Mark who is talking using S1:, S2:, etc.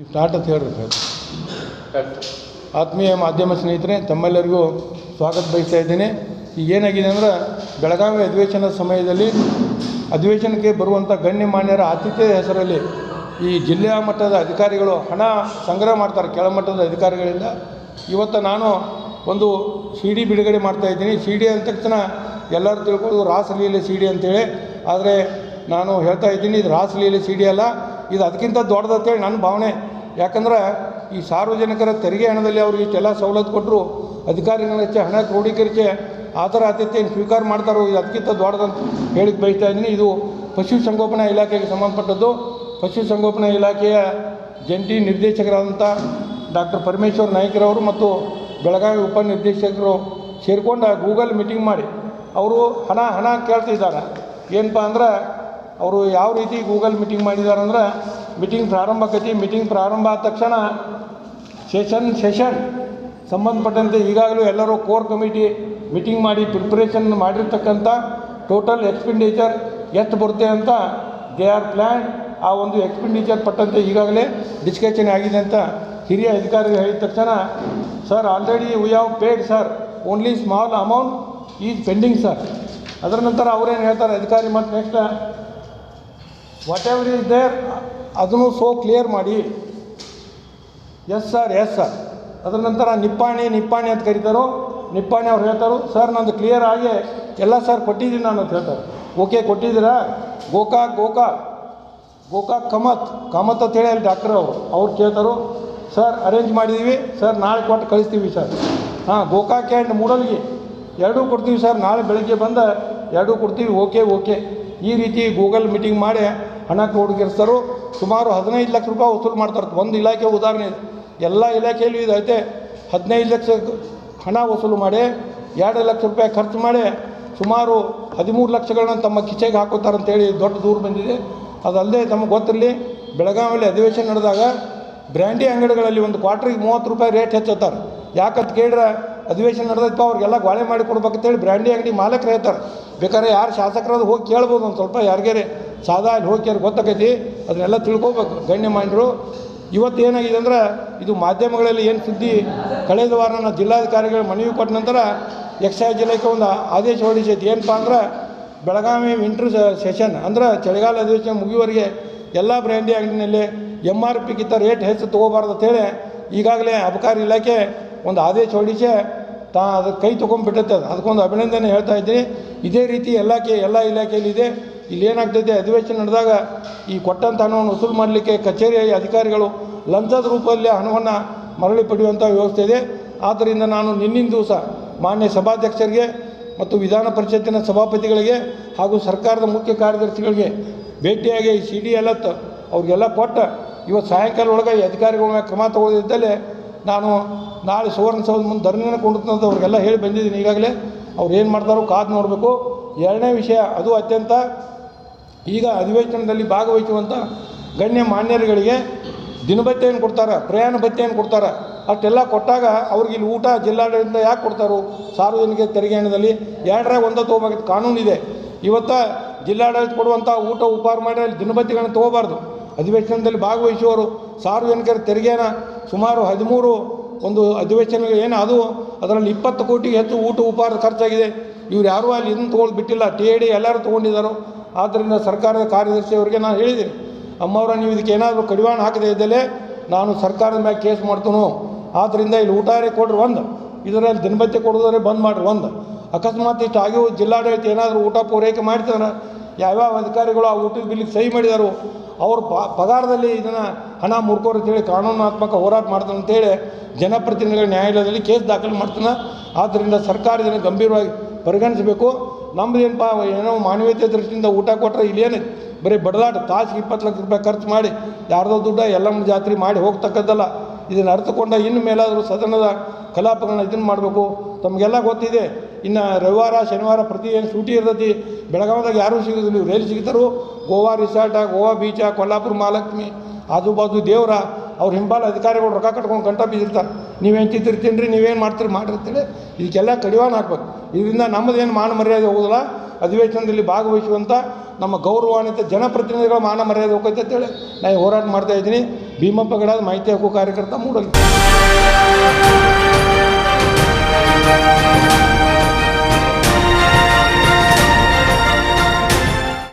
S1: Start ಅಂತ ಹೇಳ್ರಿ sir. ಆತ್ಮೀಯ ಮಾಧ್ಯಮ ಸ್ನೇಹಿತರೆ, ತಮ್ಮೆಲ್ಲರಿಗೂ ಸ್ವಾಗತ ಬಯಸ್ತಾ ಇದ್ದೀನಿ. ಈಗ ಏನಾಗಿದೆ ಅಂದ್ರೆ, ಬೆಳಗಾವಿ ಅಧಿವೇಶನದ ಸಮಯದಲ್ಲಿ ಅಧಿವೇಶನಕ್ಕೆ ಬರುವಂಥ ಗಣ್ಯಮಾನ್ಯರ ಆತಿಥ್ಯದ ಹೆಸರಲ್ಲಿ ಈ ಜಿಲ್ಲೆಯ ಮಟ್ಟದ ಅಧಿಕಾರಿಗಳು ಹಣ ಸಂಗ್ರಹ ಮಾಡ್ತಾರೆ ಕೆಳಮಟ್ಟದ ಅಧಿಕಾರಿಗಳಿಂದ. ಇವತ್ತು ನಾನು ಒಂದು CD ಬಿಡುಗಡೆ ಮಾಡ್ತಾಯಿದ್ದೀನಿ. CD ಅಂದ ತಕ್ಷಣ ಎಲ್ಲರೂ ತಿಳ್ಕೊಳ್ಳೋದು ರಾಸಲೀಲೆ CD ಅಂತೇಳಿ. ಆದರೆ ನಾನು ಹೇಳ್ತಾ ಇದ್ದೀನಿ, ಇದು ರಾಸಲೀಲೆ CD ಅಲ್ಲ, ಇದು ಅದಕ್ಕಿಂತ ದೊಡ್ಡದಂತೇಳಿ ನನ್ನ ಭಾವನೆ. ಯಾಕಂದ್ರೆ ಈ ಸಾರ್ವಜನಿಕರ ತೆರಿಗೆ ಹಣದಲ್ಲಿ ಅವ್ರಿಗೆ ಇಷ್ಟೆಲ್ಲ ಸವಲತ್ತು ಕೊಟ್ಟರು, ಅಧಿಕಾರಿಗಳ ಹಣ ಕ್ರೋಢೀಕರಿಸಿ ಆ ಥರ ಆತಿಥ್ಯ ಸ್ವೀಕಾರ ಮಾಡ್ತಾರೋ, ಇದು ಅದಕ್ಕಿಂತ ದೊಡ್ಡದಂತ ಹೇಳಿಕ್ಕೆ ಬಯಸ್ತಾ ಇದ್ದೀನಿ. ಇದು ಪಶುಸಂಗೋಪನಾ ಇಲಾಖೆಗೆ ಸಂಬಂಧಪಟ್ಟದ್ದು. ಪಶುಸಂಗೋಪನಾ ಇಲಾಖೆಯ ಜಂಟಿ ನಿರ್ದೇಶಕರಾದಂಥ ಡಾಕ್ಟರ್ ಪರಮೇಶ್ವರ್ ನಾಯ್ಕರವರು ಮತ್ತು ಬೆಳಗಾವಿ ಉಪನಿರ್ದೇಶಕರು ಸೇರಿಕೊಂಡು ಗೂಗಲ್ ಮೀಟಿಂಗ್ ಮಾಡಿ ಅವರು ಹಣ ಕೇಳ್ತಿದ್ದಾರೆ. ಏನಪ್ಪ ಅಂದ್ರೆ, ಅವರು ಯಾವ ರೀತಿ ಗೂಗಲ್ ಮೀಟಿಂಗ್ ಮಾಡಿದ್ದಾರೆ ಅಂದ್ರೆ, ಮೀಟಿಂಗ್ ಪ್ರಾರಂಭ ಆಕೈತಿ. ಮೀಟಿಂಗ್ ಪ್ರಾರಂಭ ಆದ ತಕ್ಷಣ ಸೆಷನ್ ಸಂಬಂಧಪಟ್ಟಂತೆ ಈಗಾಗಲೂ ಎಲ್ಲರೂ ಕೋರ್ ಕಮಿಟಿ ಮೀಟಿಂಗ್ ಮಾಡಿ ಪ್ರಿಪ್ರೇಷನ್ ಮಾಡಿರ್ತಕ್ಕಂಥ ಟೋಟಲ್ ಎಕ್ಸ್ಪೆಂಡಿಚರ್ ಎಷ್ಟು ಬರುತ್ತೆ ಅಂತ ದೇ ಆರ್ ಪ್ಲ್ಯಾನ್. ಆ ಒಂದು ಎಕ್ಸ್ಪೆಂಡಿಚರ್ ಪಟ್ಟಂತೆ ಈಗಾಗಲೇ ಡಿಸ್ಕಷನ್ ಆಗಿದೆ ಅಂತ ಹಿರಿಯ ಅಧಿಕಾರಿಗಳು ಹೇಳಿದ ತಕ್ಷಣ, sir already we have paid sir, only small amount is pending sir. ಅದರ ನಂತರ ಅವರೇನು ಹೇಳ್ತಾರೆ ಅಧಿಕಾರಿ, ಮತ್ತು next whatever is there ಅದನ್ನು ಕ್ಲಿಯರ್ ಮಾಡಿ. Yes sir. ಅದರ ನಂತರ ನಿಪ್ಪಾಣಿ ಅಂತ ಕರೀತಾರೋ, ನಿಪ್ಪಾಣಿ ಅವ್ರು ಹೇಳ್ತಾರೋ, ಸರ್ ನಂದು ಕ್ಲಿಯರ್ ಆಗಿ ಎಲ್ಲ ಸರ್ ಕೊಟ್ಟಿದ್ದೀನಿ ನಾನು ಅಂತ ಹೇಳ್ತಾರೆ. ಓಕೆ ಕೊಟ್ಟಿದ್ದೀರಾ? ಗೋಕಾಕ್ ಕಮತ್ ಅಂತೇಳಿ ಅಲ್ಲಿ ಡಾಕ್ಟರ್ ಅವ್ರು ಕೇಳ್ತಾರೋ, ಸರ್ ಅರೇಂಜ್ ಮಾಡಿದ್ದೀವಿ ಸರ್, ನಾಳೆ ಕೊಟ್ಟು ಕಳಿಸ್ತೀವಿ ಸರ್. ಗೋಕಾಕ್ ಆ್ಯಂಡ್ ಮೂಡಲ್ಗಿ ಎರಡೂ ಕೊಡ್ತೀವಿ ಸರ್, ನಾಳೆ ಬೆಳಗ್ಗೆ ಬಂದ ಎರಡೂ ಕೊಡ್ತೀವಿ. ಓಕೆ. ಈ ರೀತಿ ಗೂಗಲ್ ಮೀಟಿಂಗ್ ಮಾಡಿ ಹಣ ಕ್ರೋಢೀಕರಿಸ್ತಾರೋ. ಸುಮಾರು 15 ಲಕ್ಷ ರೂಪಾಯಿ ವಸೂಲು ಮಾಡ್ತಾರೆ. ಒಂದು ಇಲಾಖೆ ಉದಾಹರಣೆ ಇದೆ, ಎಲ್ಲ ಇಲಾಖೆಯಲ್ಲೂ ಇದು ಐತೆ. 15 ಲಕ್ಷ ಹಣ ವಸೂಲು ಮಾಡಿ 2 ಲಕ್ಷ ರೂಪಾಯಿ ಖರ್ಚು ಮಾಡಿ ಸುಮಾರು 13 ಲಕ್ಷಗಳನ್ನ ತಮ್ಮ ಕಿಸೆಗೆ ಹಾಕೋತಾರಂತೇಳಿ ದೊಡ್ಡ ದೂರು ಬಂದಿದೆ. ಅದಲ್ಲದೆ ತಮಗೆ ಗೊತ್ತಿರಲಿ, ಬೆಳಗಾವಿಯಲ್ಲಿ ಅಧಿವೇಶನ ನಡೆದಾಗ ಬ್ರ್ಯಾಂಡಿ ಅಂಗಡಿಗಳಲ್ಲಿ ಒಂದು ಕ್ವಾರ್ಟ್ರಿಗೆ 30 ರೂಪಾಯಿ ರೇಟ್ ಹೆಚ್ಚುತ್ತಾರೆ. ಯಾಕಂತ ಕೇಳಿದ್ರೆ, ಅಧಿವೇಶನ ನಡೆದಪ್ಪ ಅವ್ರಿಗೆಲ್ಲ ಗೋಳೆ ಮಾಡಿ ಕೊಡ್ಬೇಕಂತೇಳಿ ಬ್ರ್ಯಾಂಡಿ ಅಂಗಡಿ ಮಾಲಕರು ಹೇಳ್ತಾರೆ. ಬೇಕಾದ್ರೆ ಯಾರು ಶಾಸಕರಾದ ಹೋಗಿ ಕೇಳ್ಬೋದು, ಒಂದು ಸ್ವಲ್ಪ ಯಾರಿಗಾರೆ ಸಾದಾ ಅಲ್ಲಿ ಹೋಗಿ ಗೊತ್ತಾಕೈತಿ, ಅದನ್ನೆಲ್ಲ ತಿಳ್ಕೊಬೇಕು ಗಣ್ಯಮಾನ್ಯರು. ಇವತ್ತು ಏನಾಗಿದೆ ಅಂದ್ರೆ, ಇದು ಮಾಧ್ಯಮಗಳಲ್ಲಿ ಏನು ಸುದ್ದಿ, ಕಳೆದ ವಾರ ನಾನು ಜಿಲ್ಲಾಧಿಕಾರಿಗಳು ಮನವಿ ಕೊಟ್ಟ ನಂತರ ಎಕ್ಸೈಸ್ ಇಲಾಖೆ ಒಂದು ಆದೇಶ ಹೊರಡಿಸೈತಿ. ಏನಪ್ಪ ಅಂದ್ರೆ, ಬೆಳಗಾವಿ ವಿಂಟ್ರ್ ಸೆಷನ್ ಅಂದ್ರೆ ಚಳಿಗಾಲ ಅಧಿವೇಶನ ಮುಗಿಯುವವರೆಗೆ ಎಲ್ಲ ಬ್ರ್ಯಾಂಡಿ ಅಂಗಡಿನಲ್ಲಿ MRPಗಿಂತ ರೇಟ್ ಹೆಚ್ಚು ತೊಗೋಬಾರ್ದು ಅಂತೇಳಿ ಈಗಾಗಲೇ ಅಬಕಾರಿ ಇಲಾಖೆ ಒಂದು ಆದೇಶ ಹೊರಡಿಸಿ ಅದಕ್ಕೆ ಕೈ ತೊಗೊಂಡ್ಬಿಟ್ಟೈತೆ. ಅದಕ್ಕೊಂದು ಅಭಿನಂದನೆ ಹೇಳ್ತಾ ಇದ್ದೀನಿ. ಇದೇ ರೀತಿ ಎಲ್ಲ ಇಲಾಖೆಯಲ್ಲಿದೆ. ಇಲ್ಲಿ ಏನಾಗ್ತೈತೆ, ಅಧಿವೇಶನ ನಡೆದಾಗ ಈ ಕೊಟ್ಟಂಥ ಹಣವನ್ನು ವಸೂಲು ಮಾಡಲಿಕ್ಕೆ ಕಚೇರಿ ಅಧಿಕಾರಿಗಳು ಲಂಚದ ರೂಪದಲ್ಲಿ ಹಣವನ್ನು ಮರಳಿ ಪಡೆಯುವಂಥ ವ್ಯವಸ್ಥೆ ಇದೆ. ಆದ್ದರಿಂದ ನಾನು ನಿನ್ನಿನ ದಿವಸ ಮಾನ್ಯ ಸಭಾಧ್ಯಕ್ಷರಿಗೆ ಮತ್ತು ವಿಧಾನ ಪರಿಷತ್ತಿನ ಸಭಾಪತಿಗಳಿಗೆ ಹಾಗೂ ಸರ್ಕಾರದ ಮುಖ್ಯ ಕಾರ್ಯದರ್ಶಿಗಳಿಗೆ ಭೇಟಿಯಾಗಿ ಈ CD ಎಲ್ಲ ಅವ್ರಿಗೆಲ್ಲ ಕೊಟ್ಟು ಇವತ್ತು ಸಾಯಂಕಾಲ ಒಳಗೆ ಈ ಅಧಿಕಾರಿಗಳ ಮೇಲೆ ಕ್ರಮ ತಗೊಳ್ಳದಿದ್ದಲ್ಲಿ ನಾನು ನಾಳೆ ಸುವರ್ಣಸೌಧ ಮುಂದೆ ಧರಣಿಯನ್ನು ಕೊಂಡುತ್ತಂತ ಅವ್ರಿಗೆಲ್ಲ ಹೇಳಿ ಬಂದಿದ್ದೀನಿ. ಈಗಾಗಲೇ ಅವ್ರು ಏನು ಮಾಡ್ತಾರೋ ಕಾದು ನೋಡಬೇಕು. ಎರಡನೇ ವಿಷಯ, ಅದು ಅತ್ಯಂತ ಈಗ ಅಧಿವೇಶನದಲ್ಲಿ ಭಾಗವಹಿಸುವಂಥ ಗಣ್ಯ ಮಾನ್ಯರುಗಳಿಗೆ ದಿನಭತ್ಯೆಯನ್ನು ಕೊಡ್ತಾರೆ, ಪ್ರಯಾಣ ಭತ್ಯೆಯನ್ನು ಕೊಡ್ತಾರೆ. ಅಷ್ಟೆಲ್ಲ ಕೊಟ್ಟಾಗ ಅವ್ರಿಗೆ ಇಲ್ಲಿ ಊಟ ಜಿಲ್ಲಾಡಳಿತದಿಂದ ಯಾಕೆ ಕೊಡ್ತಾರೋ? ಸಾರ್ವಜನಿಕ ತೆರಿಗೆ ಹಣದಲ್ಲಿ 2ರ 1 ತೊಗೋಬೇಕಂತ ಕಾನೂನಿದೆ. ಇವತ್ತು ಜಿಲ್ಲಾಡಳಿತ ಕೊಡುವಂಥ ಊಟ ಉಪಹಾರ ಮಾಡಿ ಅಲ್ಲಿ ದಿನಭತ್ಯೆಗಳನ್ನು ತೊಗೋಬಾರ್ದು. ಅಧಿವೇಶನದಲ್ಲಿ ಭಾಗವಹಿಸುವವರು ಸಾರ್ವಜನಿಕರ ತೆರಿಗೆನ ಸುಮಾರು 13 ಒಂದು ಅಧಿವೇಶನ ಏನು ಅದು, ಅದರಲ್ಲಿ 20 ಕೋಟಿಗೆ ಹೆಚ್ಚು ಊಟ ಉಪಹಾರ ಖರ್ಚಾಗಿದೆ. ಇವ್ರು ಯಾರೂ ಅಲ್ಲಿ ಇದನ್ನು ತೊಗೊಳ್ಳೋದು ಬಿಟ್ಟಿಲ್ಲ, TAD ಎಲ್ಲರೂ ತೊಗೊಂಡಿದ್ದಾರೋ. ಆದ್ದರಿಂದ ಸರ್ಕಾರದ ಕಾರ್ಯದರ್ಶಿಯವರಿಗೆ ನಾನು ಹೇಳಿದ್ದೀನಿ, ಅಮ್ಮವ್ರ ನೀವು ಇದಕ್ಕೆ ಏನಾದರೂ ಕಡಿವಾಣ ಹಾಕದೇ ಇದ್ದಲ್ಲಿ ನಾನು ಸರ್ಕಾರದ ಮೇಲೆ ಕೇಸ್ ಮಾಡ್ತೀನೋ. ಆದ್ದರಿಂದ ಇಲ್ಲಿ ಊಟರೇ ಕೊಡ್ರಿ ಒಂದು, ಇದರಲ್ಲಿ ದಿನಭತ್ಯೆ ಕೊಡೋದ್ರೆ ಬಂದ್ ಮಾಡಿರಿ ಒಂದು. ಅಕಸ್ಮಾತ್ ಇಷ್ಟು ಆಗಿಯೂ ಜಿಲ್ಲಾಡಳಿತ ಏನಾದರೂ ಊಟ ಪೂರೈಕೆ ಮಾಡ್ತಾರೆ, ಯಾವ್ಯಾವ ಅಧಿಕಾರಿಗಳು ಆ ಊಟದ ಬಿಲ್ಲಿಗೆ ಸಹಿ ಮಾಡಿದಾರೋ ಅವ್ರ ಪಗಾರದಲ್ಲಿ ಇದನ್ನು ಹಣ ಮುರ್ಕೋರು ಅಂತೇಳಿ ಕಾನೂನಾತ್ಮಕ ಹೋರಾಟ ಮಾಡ್ತಾನೆ ಅಂತೇಳಿ ಜನಪ್ರತಿನಿಧಿಗಳ ನ್ಯಾಯಾಲಯದಲ್ಲಿ ಕೇಸ್ ದಾಖಲೆ ಮಾಡ್ತಾನೆ. ಆದ್ದರಿಂದ ಸರ್ಕಾರ ಇದನ್ನು ಗಂಭೀರವಾಗಿ ಪರಿಗಣಿಸಬೇಕು. ನಮ್ಮದೇನಪ್ಪ ಏನೋ ಮಾನವೀಯತೆ ದೃಷ್ಟಿಯಿಂದ ಊಟ ಕೊಟ್ಟರೆ ಇಲ್ಲೇನು ಬರೀ ಬಡದಾಟ, ತಾಸಿಗೆ 20 ಲಕ್ಷ ರೂಪಾಯಿ ಖರ್ಚು ಮಾಡಿ ಯಾರ್ದೋ ದುಡ್ಡ ಎಲ್ಲಮ್ಮ ಜಾತ್ರೆ ಮಾಡಿ ಹೋಗ್ತಕ್ಕದ್ದಲ್ಲ. ಇದನ್ನು ಅರ್ಥಕೊಂಡ ಇನ್ನು ಮೇಲಾದರೂ ಸದನದ ಕಲಾಪಗಳನ್ನ ಇದನ್ನು ಮಾಡಬೇಕು. ತಮಗೆಲ್ಲ ಗೊತ್ತಿದೆ, ಇನ್ನು ರವಿವಾರ ಶನಿವಾರ ಪ್ರತಿ ಏನು ಸೂಟಿ ಇರ್ತೈತಿ, ಬೆಳಗಾವಿದಾಗ ಯಾರೂ ಸಿಗೋದಿಲ್ಲ. ಇವ್ರು ಎಲ್ಲಿ ಸಿಗ್ತಾರೋ? ಗೋವಾ ರಿಸಾರ್ಟ, ಗೋವಾ ಬೀಚ, ಕೊಲ್ಲಾಪುರ ಮಹಾಲಕ್ಷ್ಮಿ, ಆಜು ದೇವರ ಅವ್ರ ಹಿಂಬಾಲ ಅಧಿಕಾರಿಗಳು ರೊಕ್ಕ ಕಟ್ಕೊಂಡು ಕಂಟ ಬಿದ್ದಿರ್ತಾರೆ. ನೀವೇನು ತಿಂತಿರ್ತೀನಿ, ನೀವೇನು ಮಾಡಿರ್ತೀರಿ. ಇದಕ್ಕೆಲ್ಲ ಕಡಿವಾಣ ಹಾಕ್ಬೇಕು. ಇದರಿಂದ ನಮ್ಮದೇನು ಮಾನ ಮರ್ಯಾದೆ ಹೋಗೋದಿಲ್ಲ. ಅಧಿವೇಶನದಲ್ಲಿ ಭಾಗವಹಿಸುವಂಥ ನಮ್ಮ ಗೌರವಾನ್ವಿತ ಜನಪ್ರತಿನಿಧಿಗಳ ಮಾನ ಮರ್ಯಾದೆ ಹೋಗ್ತೈತೆ ಅಂತೇಳಿ ನಾನು ಹೋರಾಟ ಮಾಡ್ತಾಯಿದ್ದೀನಿ. ಭೀಮಪ್ಪ ಗಡಾದ ಮಾಹಿತಿ ಹಕ್ಕು ಕಾರ್ಯಕರ್ತ ಮೂಡಲ್ಗಿ.